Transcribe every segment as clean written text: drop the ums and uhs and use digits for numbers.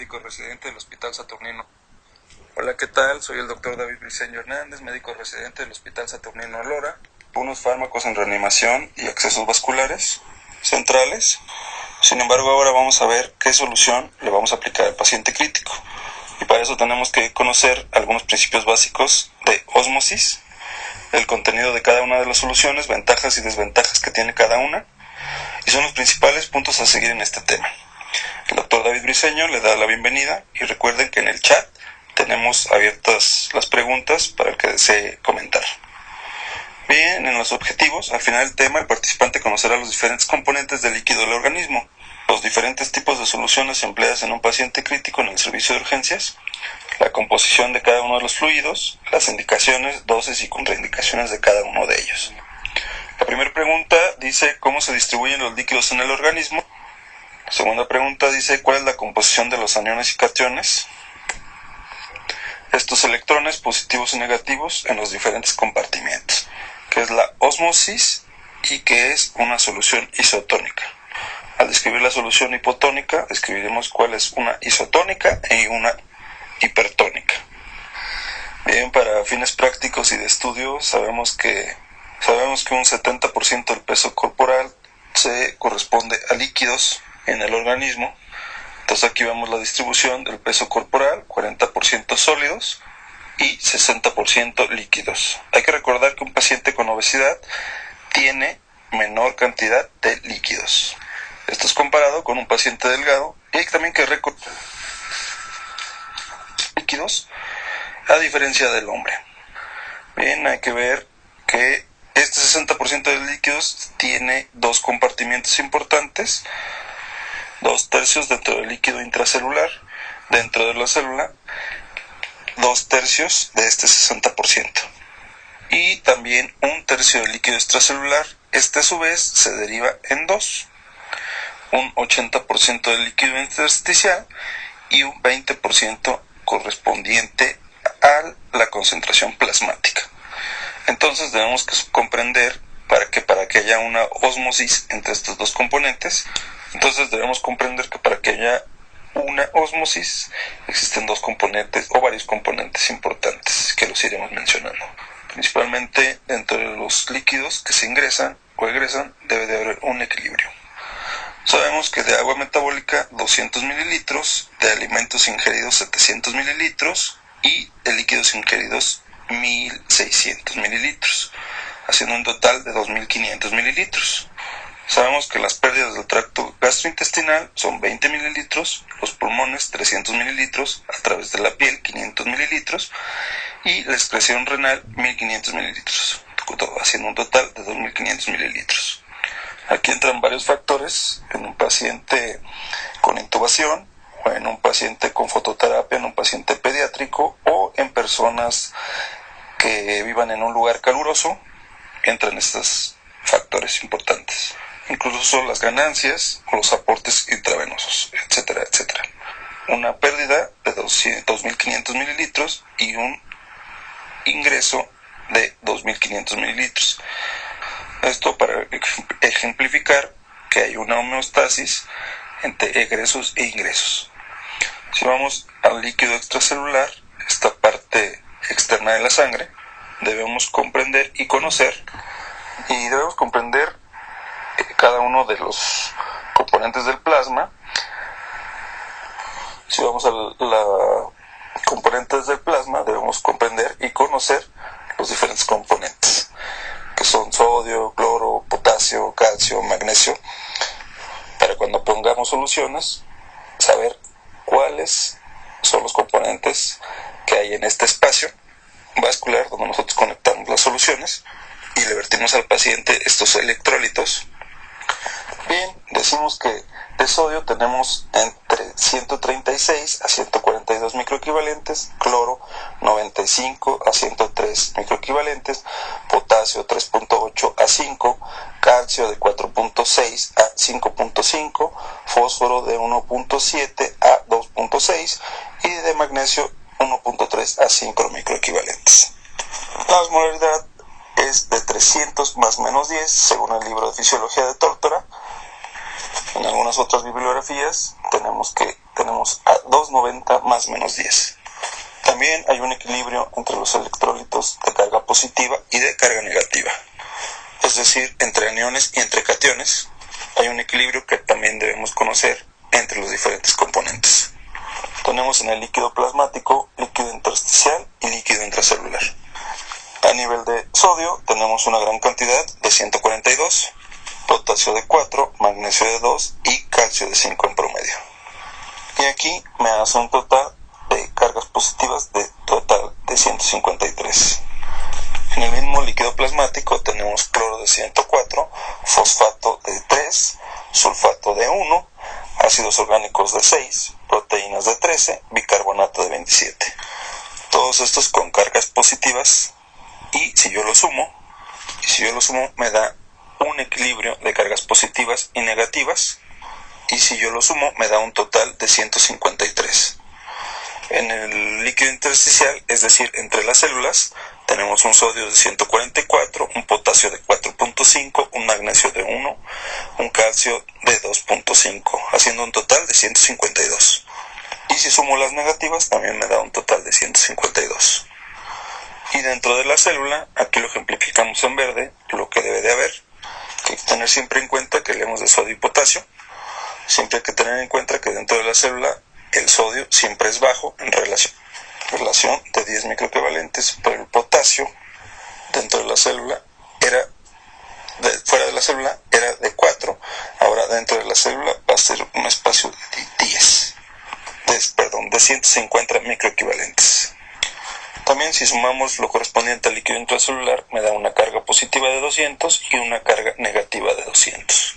médico residente del Hospital Saturnino. Hola, ¿qué tal? Soy el doctor David Briceño Hernández, médico residente del Hospital Saturnino Lora. Unos fármacos en reanimación y accesos vasculares centrales. Sin embargo, ahora vamos a ver qué solución le vamos a aplicar al paciente crítico. Y para eso tenemos que conocer algunos principios básicos de ósmosis, el contenido de cada una de las soluciones, ventajas y desventajas que tiene cada una, y son los principales puntos a seguir en este tema. El doctor David Briceño le da la bienvenida y recuerden que en el chat tenemos abiertas las preguntas para el que desee comentar. Bien, en los objetivos, al final del tema, el participante conocerá los diferentes componentes del líquido del organismo, los diferentes tipos de soluciones empleadas en un paciente crítico en el servicio de urgencias, la composición de cada uno de los fluidos, las indicaciones, dosis y contraindicaciones de cada uno de ellos. La primera pregunta dice cómo se distribuyen los líquidos en el organismo. La segunda pregunta dice cuál es la composición de los aniones y cationes, estos electrones positivos y negativos en los diferentes compartimientos, qué es la ósmosis y qué es una solución isotónica. Al describir la solución hipotónica, describiremos cuál es una isotónica y una hipertónica. Bien, para fines prácticos y de estudio, sabemos que un 70% del peso corporal se corresponde a líquidos en el organismo. Entonces aquí vemos la distribución del peso corporal, 40% sólidos y 60% líquidos. Hay que recordar que un paciente con obesidad tiene menor cantidad de líquidos. Esto es comparado con un paciente delgado, y hay también que recordar líquidos a diferencia del hombre. Bien, hay que ver que este 60% de líquidos tiene dos compartimientos importantes, 2/3 dentro del líquido intracelular, dentro de la célula, 2/3 de este 60%. Y también 1/3 del líquido extracelular, este a su vez se deriva en dos, un 80% del líquido intersticial y un 20% correspondiente a la concentración plasmática. Entonces debemos comprender para que haya una ósmosis entre estos dos componentes. Entonces debemos comprender que para que haya una ósmosis existen dos componentes o varios componentes importantes que los iremos mencionando. Principalmente dentro de los líquidos que se ingresan o egresan debe de haber un equilibrio. Sabemos que de agua metabólica 200 mililitros, de alimentos ingeridos 700 mililitros y de líquidos ingeridos 1600 mililitros, haciendo un total de 2500 mililitros. Sabemos que las pérdidas del tracto gastrointestinal son 20 mililitros, los pulmones 300 mililitros, a través de la piel 500 mililitros y la excreción renal 1500 mililitros, haciendo un total de 2500 mililitros. Aquí entran varios factores en un paciente con intubación, o en un paciente con fototerapia, en un paciente pediátrico o en personas que vivan en un lugar caluroso. Entran estos factores importantes. Incluso son las ganancias o los aportes intravenosos, etcétera, etcétera. Una pérdida de 2.500 mililitros y un ingreso de 2.500 mililitros. Esto para ejemplificar que hay una homeostasis entre egresos e ingresos. Si vamos al líquido extracelular, esta parte externa de la sangre, debemos comprender y conocer, y debemos comprender cada uno de los componentes del plasma. Si vamos a los componentes del plasma, debemos comprender y conocer los diferentes componentes, que son sodio, cloro, potasio, calcio, magnesio, para cuando pongamos soluciones, saber cuáles son los componentes que hay en este espacio vascular donde nosotros conectamos las soluciones y le vertimos al paciente estos electrolitos. Bien, decimos que de sodio tenemos entre 136 a 142 microequivalentes, cloro 95 a 103 microequivalentes, potasio 3.8 a 5, calcio de 4.6 a 5.5, fósforo de 1.7 a 2.6 y de magnesio 1.3 a 5 microequivalentes. La osmolaridad es de 300 más menos 10 según el libro de Fisiología de Tórtora. En algunas otras bibliografías tenemos que tenemos a 290 más menos 10. También hay un equilibrio entre los electrolitos de carga positiva y de carga negativa. Es decir, entre aniones y entre cationes hay un equilibrio que también debemos conocer entre los diferentes componentes. Tenemos en el líquido plasmático líquido intersticial y líquido intracelular. A nivel de sodio tenemos una gran cantidad de 142, potasio de 4, magnesio de 2 y calcio de 5 en promedio. Y aquí me hace un total de cargas positivas de total de 153. En el mismo líquido plasmático tenemos cloro de 104, fosfato de 3, sulfato de 1, ácidos orgánicos de 6, proteínas de 13, bicarbonato de 27. Todos estos con cargas positivas, y si yo lo sumo me da un equilibrio de cargas positivas y negativas, y si yo lo sumo me da un total de 153. En el líquido intersticial, es decir, entre las células, tenemos un sodio de 144, un potasio de 4.5, un magnesio de 1, un calcio de 2.5, haciendo un total de 152. Y si sumo las negativas, también me da un total de 152. Y dentro de la célula, aquí lo ejemplificamos en verde, lo que debe de haber. Hay que tener siempre en cuenta que hablemos de sodio y potasio. Siempre hay que tener en cuenta que dentro de la célula el sodio siempre es bajo en relación de 10 microequivalentes, pero el potasio dentro de la célula fuera de la célula era de 4, ahora dentro de la célula va a ser un espacio de 150 microequivalentes. También si sumamos lo correspondiente al líquido intracelular me da una carga positiva de 200 y una carga negativa de 200.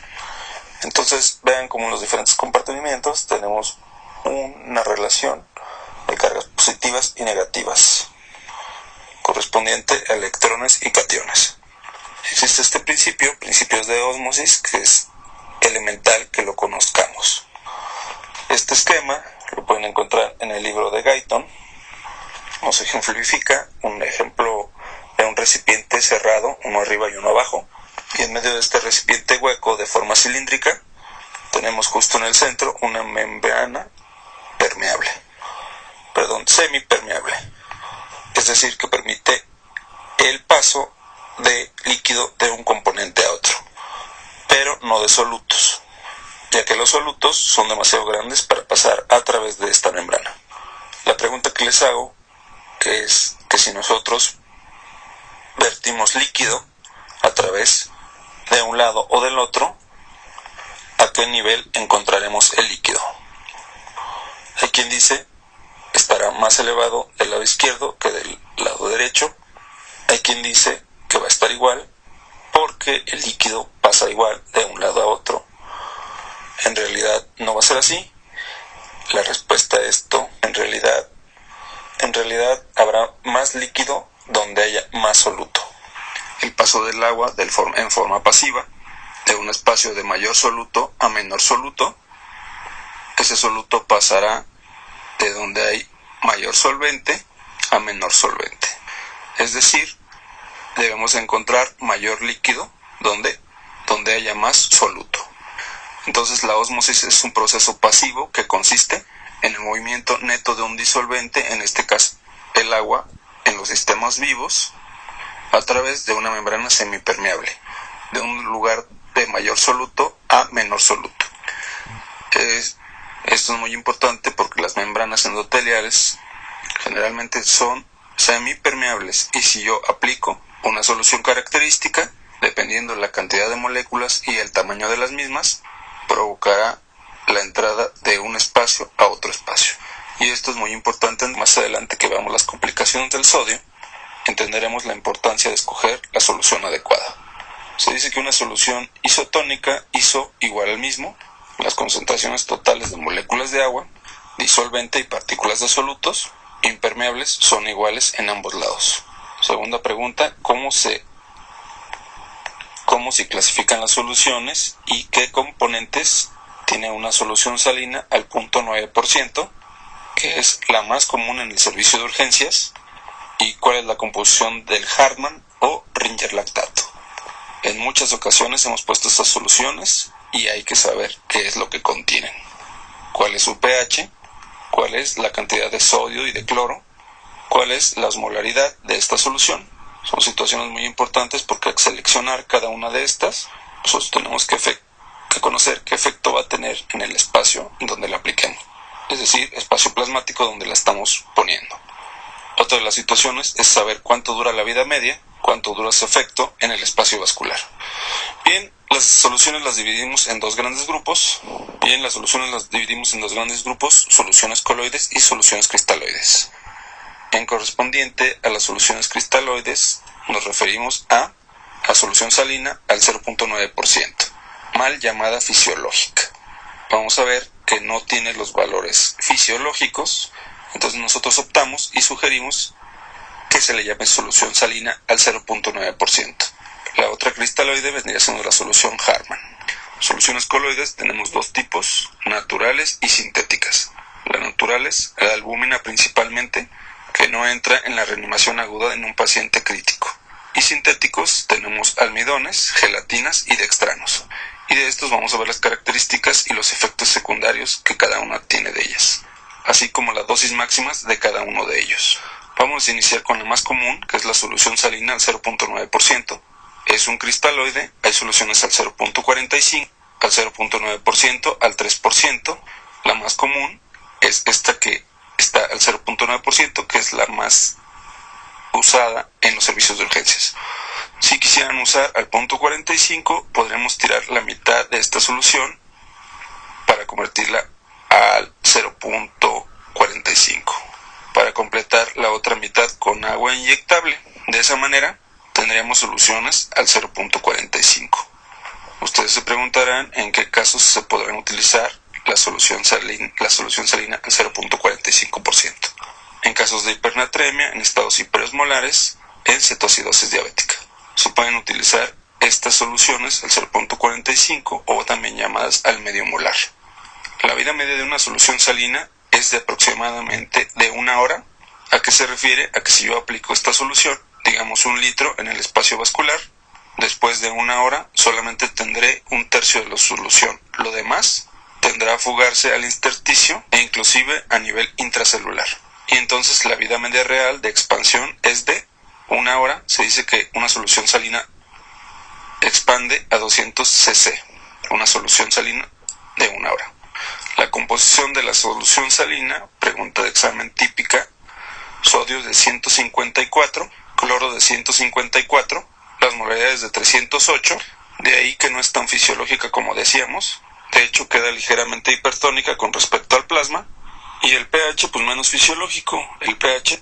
Entonces vean cómo en los diferentes compartimientos tenemos una relación de cargas positivas y negativas correspondiente a electrones y cationes. Existe este principios de ósmosis, que es elemental que lo conozcamos. Este esquema lo pueden encontrar en el libro de Guyton. Nos ejemplifica un ejemplo de un recipiente cerrado, uno arriba y uno abajo, y en medio de este recipiente hueco de forma cilíndrica tenemos justo en el centro una membrana semipermeable, es decir, que permite el paso de líquido de un componente a otro, pero no de solutos, ya que los solutos son demasiado grandes para pasar a través de esta membrana. La pregunta que les hago es que si nosotros vertimos líquido a través de un lado o del otro, ¿a qué nivel encontraremos el líquido? Hay quien dice estará más elevado del lado izquierdo que del lado derecho. Hay quien dice que va a estar igual porque el líquido pasa igual de un lado a otro. En realidad no va a ser así. La respuesta a esto, en realidad habrá más líquido donde haya más soluto. El paso del agua en forma pasiva, de un espacio de mayor soluto a menor soluto, ese soluto pasará de donde hay mayor solvente a menor solvente. Es decir, debemos encontrar mayor líquido donde haya más soluto. Entonces la ósmosis es un proceso pasivo que consiste en el movimiento neto de un disolvente, en este caso el agua, en los sistemas vivos, a través de una membrana semipermeable, de un lugar de mayor soluto a menor soluto. Esto es muy importante porque las membranas endoteliales generalmente son semipermeables, y si yo aplico una solución característica, dependiendo de la cantidad de moléculas y el tamaño de las mismas, provocará la entrada de un espacio a otro espacio. Y esto es muy importante. Más adelante que veamos las complicaciones del sodio, entenderemos la importancia de escoger la solución adecuada. Se dice que una solución isotónica, iso igual al mismo, las concentraciones totales de moléculas de agua, disolvente y partículas de solutos impermeables son iguales en ambos lados. Segunda pregunta, ¿cómo se clasifican las soluciones y qué componentes tiene una solución salina al 0.9%, que es la más común en el servicio de urgencias, y cuál es la composición del Hartmann o Ringer lactato? En muchas ocasiones hemos puesto estas soluciones y hay que saber qué es lo que contienen. cuál es su pH, cuál es la cantidad de sodio y de cloro, cuál es la osmolaridad de esta solución. Son situaciones muy importantes porque al seleccionar cada una de estas, nosotros tenemos que conocer qué efecto va a tener en el espacio donde la apliquemos, es decir, espacio plasmático donde la estamos poniendo. Otra de las situaciones es saber cuánto dura la vida media, cuánto dura su efecto en el espacio vascular. Bien, las soluciones las dividimos en dos grandes grupos. Soluciones coloides y soluciones cristaloides. En correspondiente a las soluciones cristaloides, nos referimos a la solución salina al 0.9%, mal llamada fisiológica. Vamos a ver que no tiene los valores fisiológicos, entonces nosotros optamos y sugerimos que se le llame solución salina al 0.9%. La otra cristaloide vendría siendo la solución Harman. Soluciones coloides tenemos dos tipos, naturales y sintéticas. Las naturales, la albúmina principalmente, que no entra en la reanimación aguda en un paciente crítico. Y sintéticos tenemos almidones, gelatinas y dextranos. Y de estos vamos a ver las características y los efectos secundarios que cada una tiene de ellas, así como las dosis máximas de cada uno de ellos. Vamos a iniciar con la más común, que es la solución salina al 0.9%. Es un cristaloide, hay soluciones al 0.45, al 0.9%, al 3%. La más común es esta que está al 0.9%, que es la más usada en los servicios de urgencias. Si quisieran usar al 0.45, podremos tirar la mitad de esta solución para convertirla al 0.45, para completar la otra mitad con agua inyectable. De esa manera tendríamos soluciones al 0.45. Ustedes se preguntarán en qué casos se podrán utilizar la solución salina al 0.45%. En casos de hipernatremia, en estados hiperosmolares, en cetoacidosis diabética. Se pueden utilizar estas soluciones al 0.45 o también llamadas al medio molar. La vida media de una solución salina es de aproximadamente de 1 hora. ¿A qué se refiere? A que si yo aplico esta solución, digamos 1 litro en el espacio vascular, después de 1 hora solamente tendré 1/3 de la solución. Lo demás tendrá a fugarse al intersticio e inclusive a nivel intracelular. Y entonces la vida media real de expansión es de 1 hora. Se dice que una solución salina expande a 200 cc, una solución salina de 1 hora. La composición de la solución salina, pregunta de examen típica: sodio de 154, cloro de 154, las molaridades de 308, de ahí que no es tan fisiológica como decíamos, de hecho queda ligeramente hipertónica con respecto al plasma, y el pH pues menos fisiológico. El pH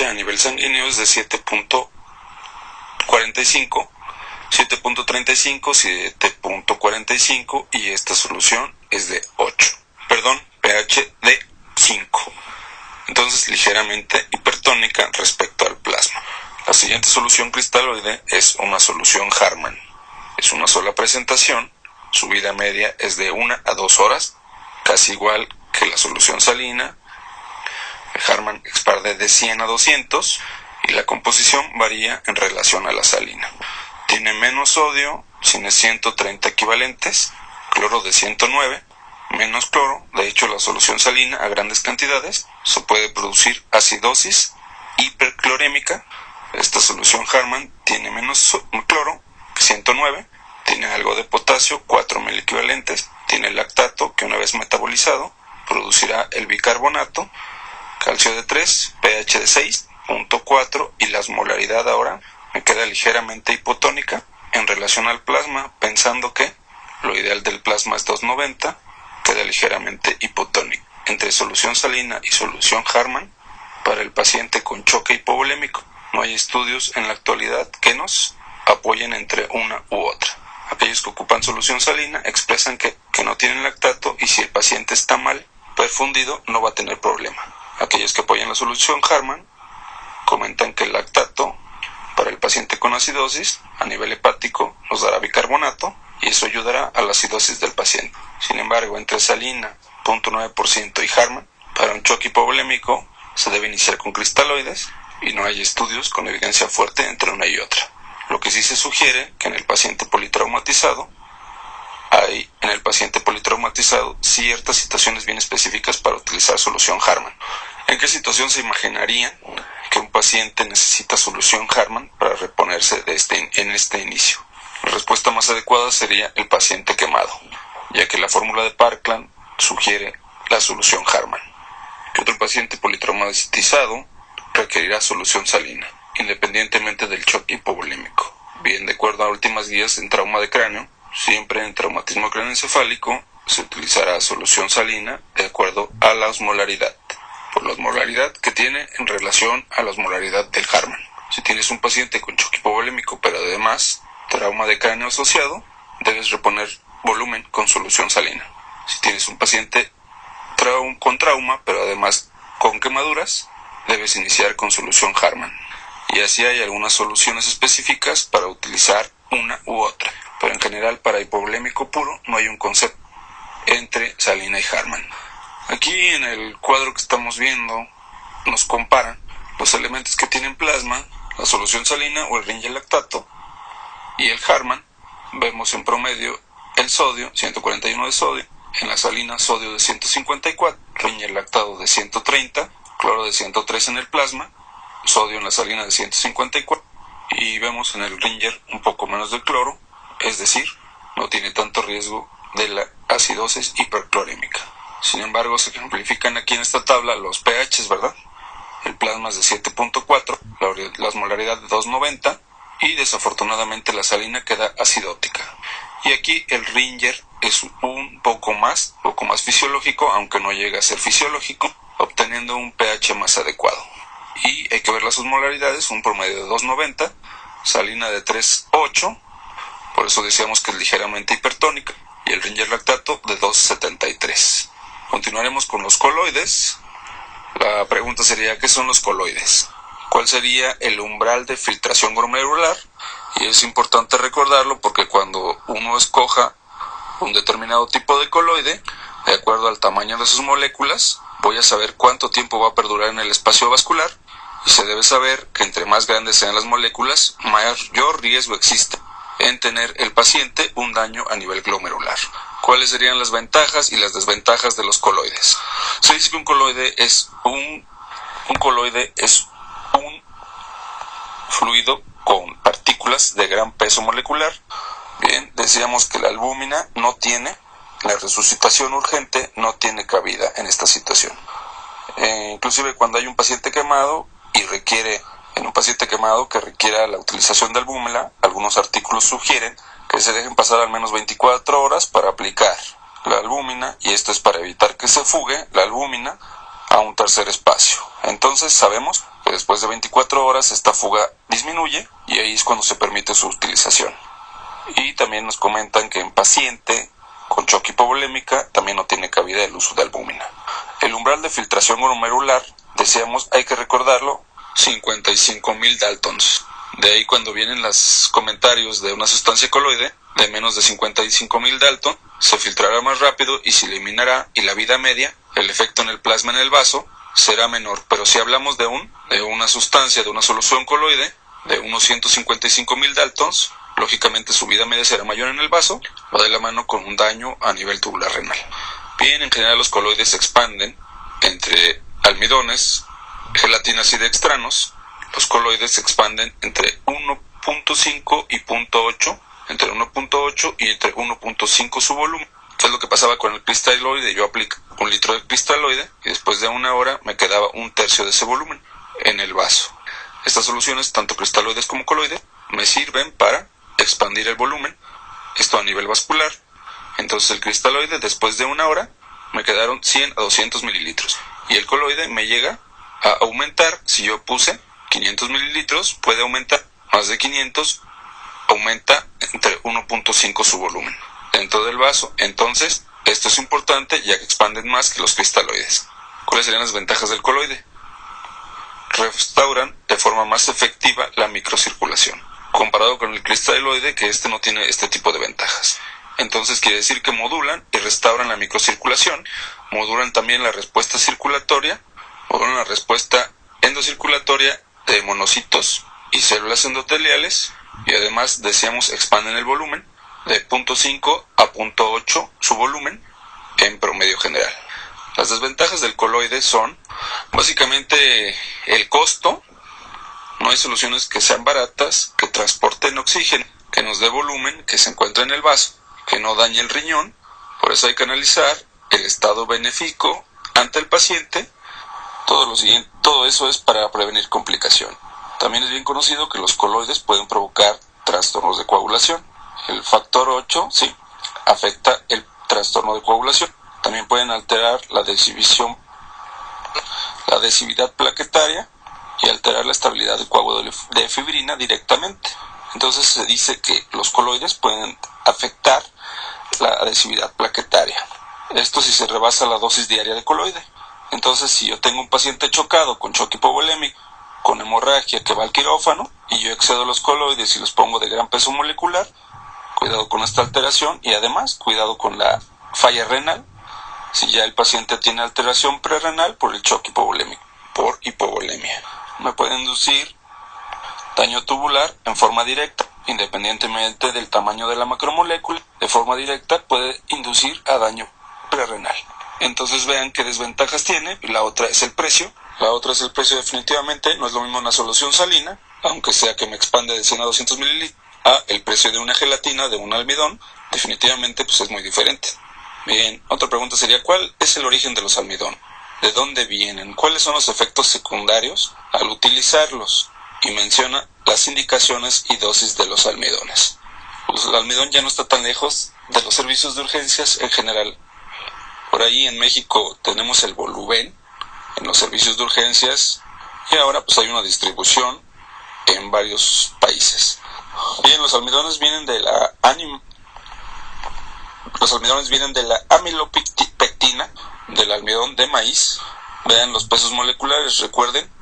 a nivel sanguíneo es de 7.45, 7.35, 7.45 y esta solución es de 8. pH de 5. Entonces ligeramente hipertónica respecto al plasma. La siguiente solución cristaloide es una solución Harman. Es una sola presentación, su vida media es de 1 a 2 horas, casi igual que la solución salina. El Harman expande de 100 a 200 y la composición varía en relación a la salina. Tiene menos sodio, tiene 130 equivalentes, cloro de 109, menos cloro. De hecho, la solución salina a grandes cantidades se puede producir acidosis hiperclorémica. Esta solución Harman tiene menos cloro, 109, tiene algo de potasio, 4.000 equivalentes, tiene lactato que una vez metabolizado producirá el bicarbonato, calcio de 3, pH de 6.4 y la osmolaridad ahora me queda ligeramente hipotónica en relación al plasma, pensando que lo ideal del plasma es 290, queda ligeramente hipotónico. Entre solución salina y solución Harman, para el paciente con choque hipovolémico, no hay estudios en la actualidad que nos apoyen entre una u otra. Aquellos que ocupan solución salina expresan que no tienen lactato y si el paciente está mal perfundido no va a tener problema. Aquellos que apoyan la solución Harman comentan que el lactato para el paciente con acidosis a nivel hepático nos dará bicarbonato y eso ayudará a la acidosis del paciente. Sin embargo, entre salina 0.9% y Harman, para un choque hipovolémico se debe iniciar con cristaloides y no hay estudios con evidencia fuerte entre una y otra. Lo que sí se sugiere que en el paciente politraumatizado hay en el paciente politraumatizado ciertas situaciones bien específicas para utilizar solución Harman. ¿En qué situación se imaginaría que un paciente necesita solución Harman para reponerse en este inicio? La respuesta más adecuada sería el paciente quemado, ya que la fórmula de Parkland sugiere la solución Harman. ¿Qué otro paciente politraumatizado requerirá solución salina, independientemente del shock hipovolémico? Bien, de acuerdo a últimas guías en trauma de cráneo, siempre en traumatismo craneoencefálico se utilizará solución salina de acuerdo a la osmolaridad, por la osmolaridad que tiene en relación a la osmolaridad del Harman. Si tienes un paciente con shock hipovolémico pero además trauma de cráneo asociado, debes reponer volumen con solución salina. Si tienes un paciente con trauma pero además con quemaduras, debes iniciar con solución Harman. Y así hay algunas soluciones específicas para utilizar una u otra, pero en general para hipovolémico puro no hay un concepto entre salina y Harman. Aquí en el cuadro que estamos viendo nos comparan los elementos que tienen plasma, la solución salina o el Ringer lactato y el Harman. Vemos en promedio el sodio, 141 de sodio, en la salina sodio de 154, Ringer lactato de 130, cloro de 103 en el plasma, sodio en la salina de 154 y vemos en el Ringer un poco menos de cloro, es decir, no tiene tanto riesgo de la acidosis hiperclorémica. Sin embargo, se ejemplifican aquí en esta tabla los pHs, ¿verdad? El plasma es de 7.4, la osmolaridad de 290 y desafortunadamente la salina queda acidótica. Y aquí el Ringer es un poco más fisiológico, aunque no llega a ser fisiológico, obteniendo un pH más adecuado. Y hay que ver las osmolaridades, un promedio de 290, salina de 3.8, por eso decíamos que es ligeramente hipertónica, y el Ringer lactato de 2.73. Continuaremos con los coloides. La pregunta sería, ¿qué son los coloides? ¿Cuál sería el umbral de filtración glomerular? Y es importante recordarlo porque cuando uno escoja un determinado tipo de coloide, de acuerdo al tamaño de sus moléculas, voy a saber cuánto tiempo va a perdurar en el espacio vascular, y se debe saber que entre más grandes sean las moléculas, mayor riesgo existe en tener el paciente un daño a nivel glomerular. ¿Cuáles serían las ventajas y las desventajas de los coloides? Se dice que un coloide es un fluido con partículas de gran peso molecular. Bien, decíamos que la albúmina no tiene, la resucitación urgente no tiene cabida en esta situación. Inclusive cuando hay un paciente quemado que requiera la utilización de albúmina, algunos artículos sugieren que se dejen pasar al menos 24 horas para aplicar la albúmina, y esto es para evitar que se fugue la albúmina a un tercer espacio. Entonces sabemos que después de 24 horas esta fuga disminuye y ahí es cuando se permite su utilización. Y también nos comentan que en paciente con shock hipovolémica también no tiene cabida el uso de albúmina. El umbral de filtración glomerular, decíamos, hay que recordarlo, 55.000 Daltons. De ahí cuando vienen los comentarios de una sustancia coloide de menos de 55.000 Dalton, se filtrará más rápido y se eliminará, y la vida media, el efecto en el plasma en el vaso, será menor. Pero si hablamos de una sustancia, de una solución coloide, de unos 155.000 Daltons, lógicamente su vida media será mayor en el vaso, va de la mano con un daño a nivel tubular renal. Bien, en general los coloides se expanden entre almidones, gelatinas y dextranos. Los coloides se expanden entre 1.5 y 0.8, entre 1.8 y entre 1.5 su volumen. Esto es lo que pasaba con el cristaloide. Yo aplico 1 litro de cristaloide y después de una hora me quedaba 1/3 de ese volumen en el vaso. Estas soluciones, tanto cristaloides como coloides, me sirven para expandir el volumen, esto a nivel vascular. Entonces el cristaloide, después de una hora, me quedaron 100 a 200 mililitros. Y el coloide me llega a aumentar. Si yo puse 500 mililitros, puede aumentar más de 500, aumenta entre 1.5 su volumen dentro del vaso. Entonces, esto es importante ya que expanden más que los cristaloides. ¿Cuáles serían las ventajas del coloide? Restauran de forma más efectiva la microcirculación, comparado con el cristaloide, que este no tiene este tipo de ventajas. Entonces quiere decir que modulan y restauran la microcirculación, modulan también la respuesta circulatoria, modulan la respuesta endocirculatoria de monocitos y células endoteliales, y además, decíamos, expanden el volumen de 0.5 a 0.8 su volumen en promedio general. Las desventajas del coloide son básicamente el costo. No hay soluciones que sean baratas, que transporten oxígeno, que nos dé volumen, que se encuentre en el vaso, que no dañe el riñón. Por eso hay que analizar el estado benéfico ante el paciente. Todo eso es para prevenir complicación. También es bien conocido que los coloides pueden provocar trastornos de coagulación. El factor 8, sí, afecta el trastorno de coagulación. También pueden alterar la adhesividad plaquetaria y alterar la estabilidad del coágulo de fibrina directamente. Entonces se dice que los coloides pueden afectar la adhesividad plaquetaria. Esto si se rebasa la dosis diaria de coloide. Entonces, si yo tengo un paciente chocado con choque hipovolémico, con hemorragia que va al quirófano, y yo excedo los coloides y los pongo de gran peso molecular, cuidado con esta alteración y además cuidado con la falla renal, si ya el paciente tiene alteración prerrenal por el choque hipovolémico, por hipovolemia. Me puede inducir daño tubular en forma directa, independientemente del tamaño de la macromolécula, de forma directa puede inducir a daño prerrenal. Entonces vean qué desventajas tiene, y la otra es el precio. La otra es el precio definitivamente, no es lo mismo una solución salina, aunque sea que me expande de 100 a 200 mililitros, a el precio de una gelatina, de un almidón, definitivamente pues es muy diferente. Bien, otra pregunta sería, ¿cuál es el origen de los almidones? ¿De dónde vienen? ¿Cuáles son los efectos secundarios al utilizarlos? Y menciona las indicaciones y dosis de los almidones. Pues el almidón ya no está tan lejos de los servicios de urgencias en general. Por ahí en México tenemos el Voluben en los servicios de urgencias y ahora pues hay una distribución en varios países. Bien, los almidones vienen de la amilopectina, del almidón de maíz. Vean los pesos moleculares, recuerden.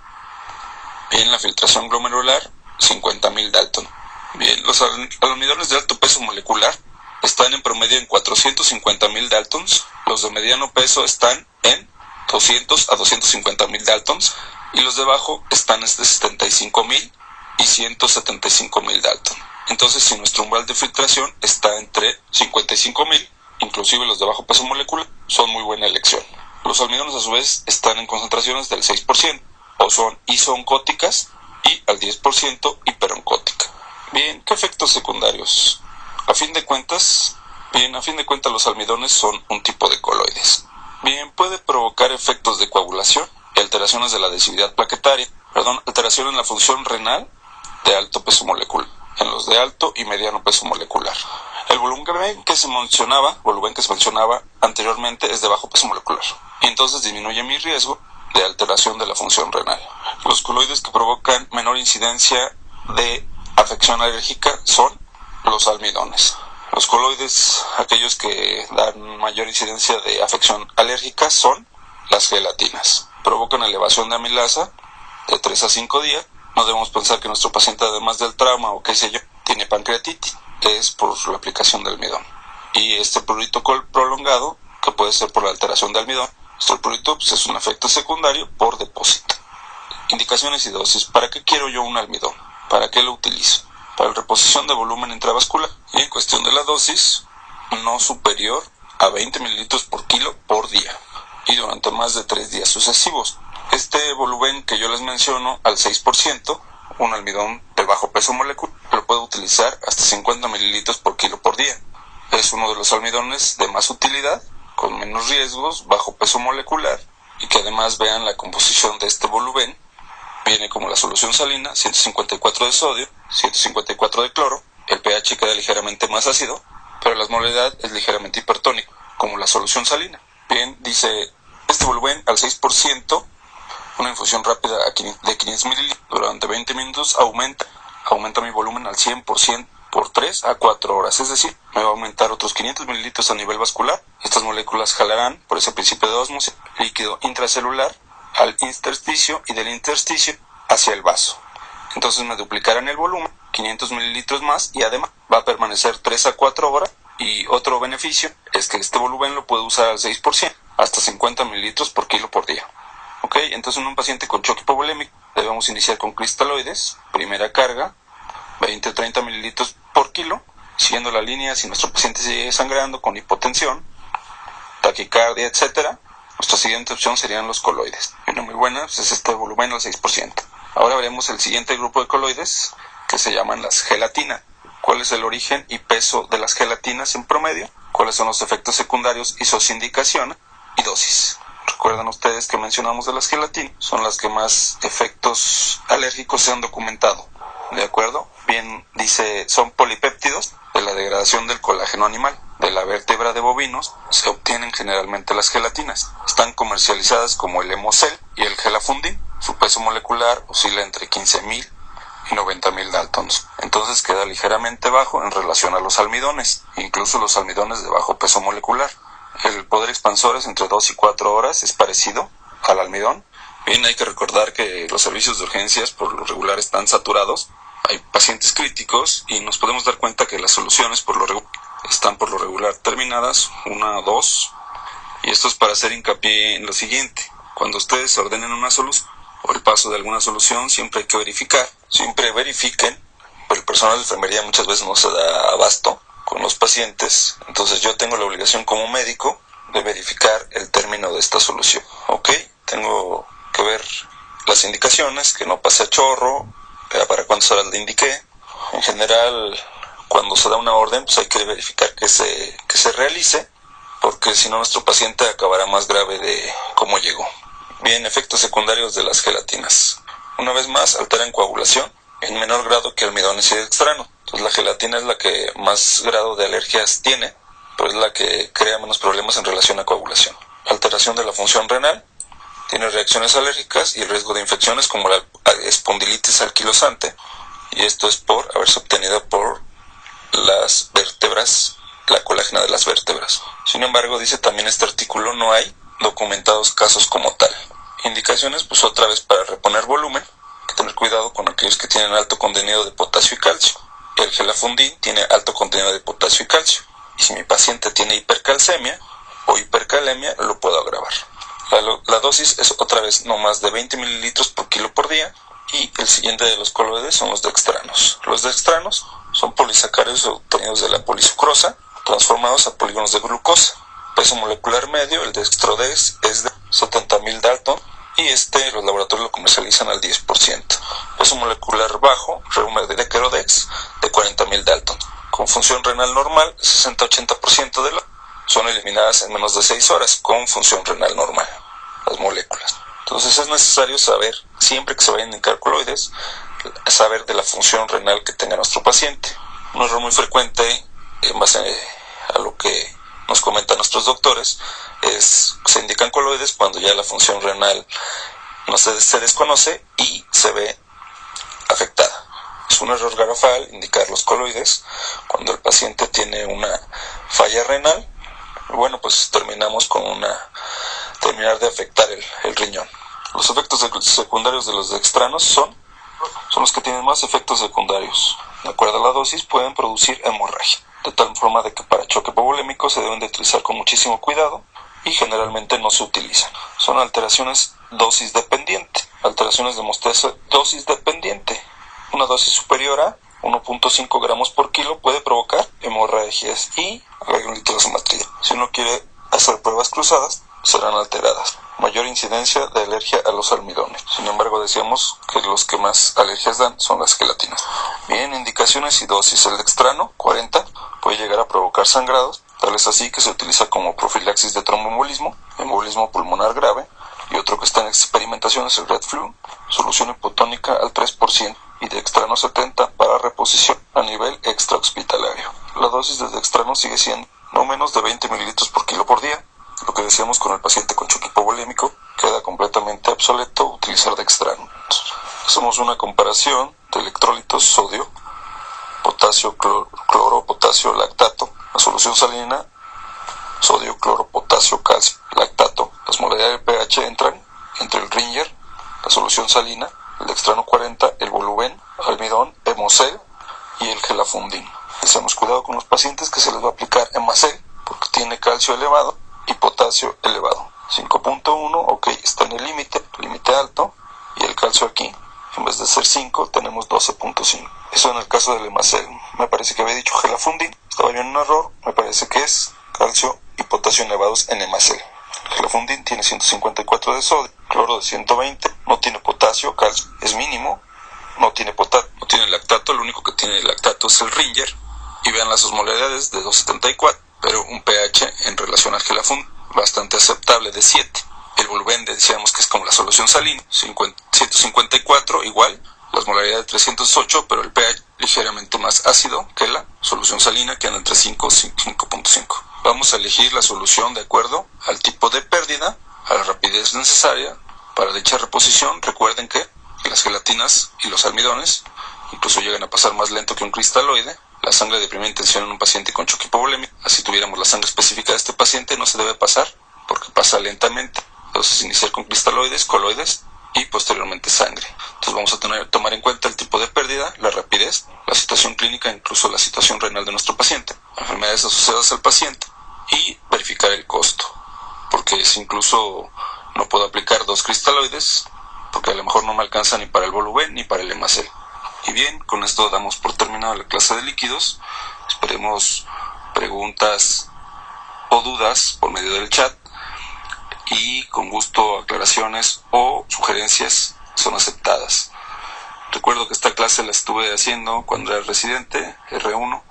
Bien, la filtración glomerular, 50.000 Dalton. Bien, los almidones de alto peso molecular están en promedio en 450.000 Daltons. Los de mediano peso están en 200 a 250.000 Daltons. Y los de bajo están entre 75.000 y 175.000 Dalton. Entonces, si nuestro umbral de filtración está entre 55.000, inclusive los de bajo peso molecular, son muy buena elección. Los almidones a su vez están en concentraciones del 6%, o son isooncóticas, y al 10% hiperoncótica. Bien, ¿qué efectos secundarios? A fin de cuentas los almidones son un tipo de coloides. Bien, puede provocar efectos de coagulación y alteraciones de la adhesividad plaquetaria, alteración en la función renal de alto peso molecular, en los de alto y mediano peso molecular. El volumen que se mencionaba anteriormente es de bajo peso molecular, y entonces disminuye mi riesgo de alteración de la función renal. Los coloides que provocan menor incidencia de afección alérgica son los almidones. Los coloides, aquellos que dan mayor incidencia de afección alérgica, son las gelatinas. Provocan elevación de amilasa de 3 a 5 días. No debemos pensar que nuestro paciente, además del trauma o qué sé yo, tiene pancreatitis. Es por la aplicación de almidón. Y este prurito prolongado, que puede ser por la alteración de almidón, nuestro prurito pues, es un efecto secundario por depósito. Indicaciones y dosis. ¿Para qué quiero yo un almidón? ¿Para qué lo utilizo? Para la reposición de volumen intravascular. Y en cuestión de la dosis, no superior a 20 mililitros por kilo por día. Y durante más de 3 días sucesivos. Este volumen que yo les menciono al 6%, un almidón de bajo peso molecular, lo puedo utilizar hasta 50 mililitros por kilo por día. Es uno de los almidones de más utilidad, con menos riesgos, bajo peso molecular, y que además vean la composición de este volumen. Viene como la solución salina, 154 de sodio, 154 de cloro, el pH queda ligeramente más ácido, pero la osmolaridad es ligeramente hipertónica, como la solución salina. Bien, dice, este volumen al 6%, una infusión rápida de 500 mililitros durante 20 minutos aumenta mi volumen al 100% por 3 a 4 horas, es decir, me va a aumentar otros 500 mililitros a nivel vascular. Estas moléculas jalarán, por ese principio de ósmosis, líquido intracelular al intersticio y del intersticio hacia el vaso. Entonces me duplicarán el volumen, 500 mililitros más, y además va a permanecer 3 a 4 horas. Y otro beneficio es que este volumen lo puedo usar al 6%, hasta 50 mililitros por kilo por día. Ok, entonces en un paciente con choque hipovolémico debemos iniciar con cristaloides, primera carga, 20 o 30 mililitros por kilo, Siguiendo la línea, si nuestro paciente sigue sangrando con hipotensión, taquicardia, etcétera, nuestra siguiente opción serían los coloides. Una muy buena pues es este volumen al 6%. Ahora veremos el siguiente grupo de coloides, que se llaman las gelatinas. ¿Cuál es el origen y peso de las gelatinas en promedio? ¿Cuáles son los efectos secundarios y sus indicaciones? Y dosis. Recuerdan ustedes que mencionamos de las gelatinas, son las que más efectos alérgicos se han documentado. ¿De acuerdo? Bien, dice, son polipéptidos de la degradación del colágeno animal. De la vértebra de bovinos se obtienen generalmente las gelatinas. Están comercializadas como el Hemocel y el Gelafundin. Su peso molecular oscila entre 15.000 y 90.000 daltons. Entonces queda ligeramente bajo en relación a los almidones, incluso los almidones de bajo peso molecular. El poder expansor es entre 2 y 4 horas, es parecido al almidón. Bien, hay que recordar que los servicios de urgencias por lo regular están saturados. Hay pacientes críticos y nos podemos dar cuenta que las soluciones están por lo regular terminadas, 1 o 2. Y esto es para hacer hincapié en lo siguiente. Cuando ustedes ordenen una solución o el paso de alguna solución, siempre hay que verificar. Siempre verifiquen, pero el personal de enfermería muchas veces no se da abasto con los pacientes. Entonces yo tengo la obligación como médico de verificar el término de esta solución. ¿Ok? Tengo que ver las indicaciones, que no pase a chorro, para cuántas horas le indiqué. En general, cuando se da una orden, pues hay que verificar que se realice, porque si no nuestro paciente acabará más grave de cómo llegó. Bien, efectos secundarios de las gelatinas. Una vez más, alteran coagulación en menor grado que almidones y dextrano. Entonces la gelatina es la que más grado de alergias tiene, pero es la que crea menos problemas en relación a coagulación. Alteración de la función renal. Tiene reacciones alérgicas y el riesgo de infecciones como la espondilitis anquilosante, y esto es por haberse obtenido por las vértebras, la colágena de las vértebras. Sin embargo, dice también este artículo, no hay documentados casos como tal. Indicaciones, pues otra vez para reponer volumen, hay que tener cuidado con aquellos que tienen alto contenido de potasio y calcio. El Gelafundin tiene alto contenido de potasio y calcio, y si mi paciente tiene hipercalcemia o hipercalemia, lo puedo agravar. La dosis es otra vez no más de 20 mililitros por kilo por día. Y el siguiente de los coloides son los dextranos. Los dextranos son polisacáridos obtenidos de la polisucrosa, transformados a polígonos de glucosa. Peso molecular medio, el dextrodex es de 70.000 dalton, y los laboratorios lo comercializan al 10%. Peso molecular bajo, Reumerdequerodex, de 40.000 dalton. Con función renal normal, 60-80% de son eliminadas en menos de 6 horas con función renal normal, las moléculas. Entonces es necesario saber, siempre que se vayan a indicar coloides, saber de la función renal que tenga nuestro paciente. Un error muy frecuente, en base a lo que nos comentan nuestros doctores, es que se indican coloides cuando ya la función renal no se desconoce y se ve afectada. Es un error garrafal indicar los coloides cuando el paciente tiene una falla renal. Bueno, pues terminamos con terminar de afectar el riñón. Los efectos secundarios de los dextranos son los que tienen más efectos secundarios. De acuerdo a la dosis, pueden producir hemorragia, de tal forma de que para choque hipovolémico se deben de utilizar con muchísimo cuidado y generalmente no se utilizan. Son alteraciones dosis dependiente. Alteraciones de mostaza dosis dependiente. Una dosis superior a 1.5 gramos por kilo puede provocar hemorragias y granulomatría. Si uno quiere hacer pruebas cruzadas, serán alteradas. Mayor incidencia de alergia a los almidones. Sin embargo, decíamos que los que más alergias dan son las gelatinas. Bien, indicaciones y dosis. El dextrano, 40, puede llegar a provocar sangrados, tal es así que se utiliza como profilaxis de tromboembolismo, embolismo pulmonar grave, y otro que está en experimentación es el Red Flu, solución hipotónica al 3%, y dextrano 70 para reposición a nivel extrahospitalario. La dosis de dextrano sigue siendo no menos de 20 mililitros por kilo por día. Lo que decíamos con el paciente con choque hipovolémico, queda completamente obsoleto utilizar dextrano. Hacemos una comparación de electrolitos: sodio, potasio, cloro, potasio, lactato. La solución salina, sodio, cloro, potasio, calcio, lactato. Las modalidades de pH entran entre el Ringer, la solución salina, el dextrano 40, el voluben, almidón, Hemocel y el Gelafundin. Hacemos cuidado con los pacientes que se les va a aplicar Hemocel porque tiene calcio elevado y potasio elevado. 5.1, ok, está en el límite alto, y el calcio aquí, en vez de ser 5, tenemos 12.5. Eso en el caso del Hemocel. me parece que había dicho gelafundin, estaba yo en un error, me parece que es calcio y potasio elevados en hemácel. El gelafundin tiene 154 de sodio, cloro de 120, no tiene potasio, calcio es mínimo, no tiene potasio, no tiene lactato, lo único que tiene lactato es el Ringer, y vean las osmolaridades de 274, pero un pH en relación al gelafundin bastante aceptable de 7. El volumen decíamos que es como la solución salina, 154 igual, la osmolaridad de 308, pero el pH ligeramente más ácido que la solución salina, que anda entre 5 y 5.5. Vamos a elegir la solución de acuerdo al tipo de pérdida, a la rapidez necesaria para dicha reposición. Recuerden que las gelatinas y los almidones incluso llegan a pasar más lento que un cristaloide. La sangre de primera intención en un paciente con choque hipovolémico, así tuviéramos la sangre específica de este paciente, no se debe pasar porque pasa lentamente. Entonces iniciar con cristaloides, coloides y posteriormente sangre. Entonces vamos a tomar en cuenta el tipo de pérdida, la rapidez, la situación clínica, incluso la situación renal de nuestro paciente, enfermedades asociadas al paciente y verificar el costo, porque si incluso no puedo aplicar 2 cristaloides, porque a lo mejor no me alcanza ni para el volumen ni para el hemacel. Y bien, con esto damos por terminada la clase de líquidos. Esperemos preguntas o dudas por medio del chat, y con gusto aclaraciones o sugerencias son aceptadas. Recuerdo que esta clase la estuve haciendo cuando era residente, R1,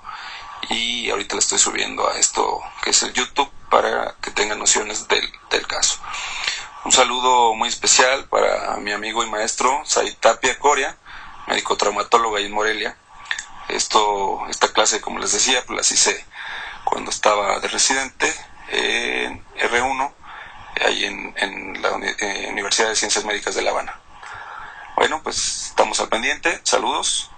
y ahorita la estoy subiendo a esto que es el YouTube para que tengan nociones del caso. Un saludo muy especial para mi amigo y maestro Said Tapia Coria, médico traumatólogo ahí en Morelia. Esta clase, como les decía, pues las hice cuando estaba de residente en R1, ahí en la Universidad de Ciencias Médicas de La Habana. Bueno, pues estamos al pendiente. Saludos.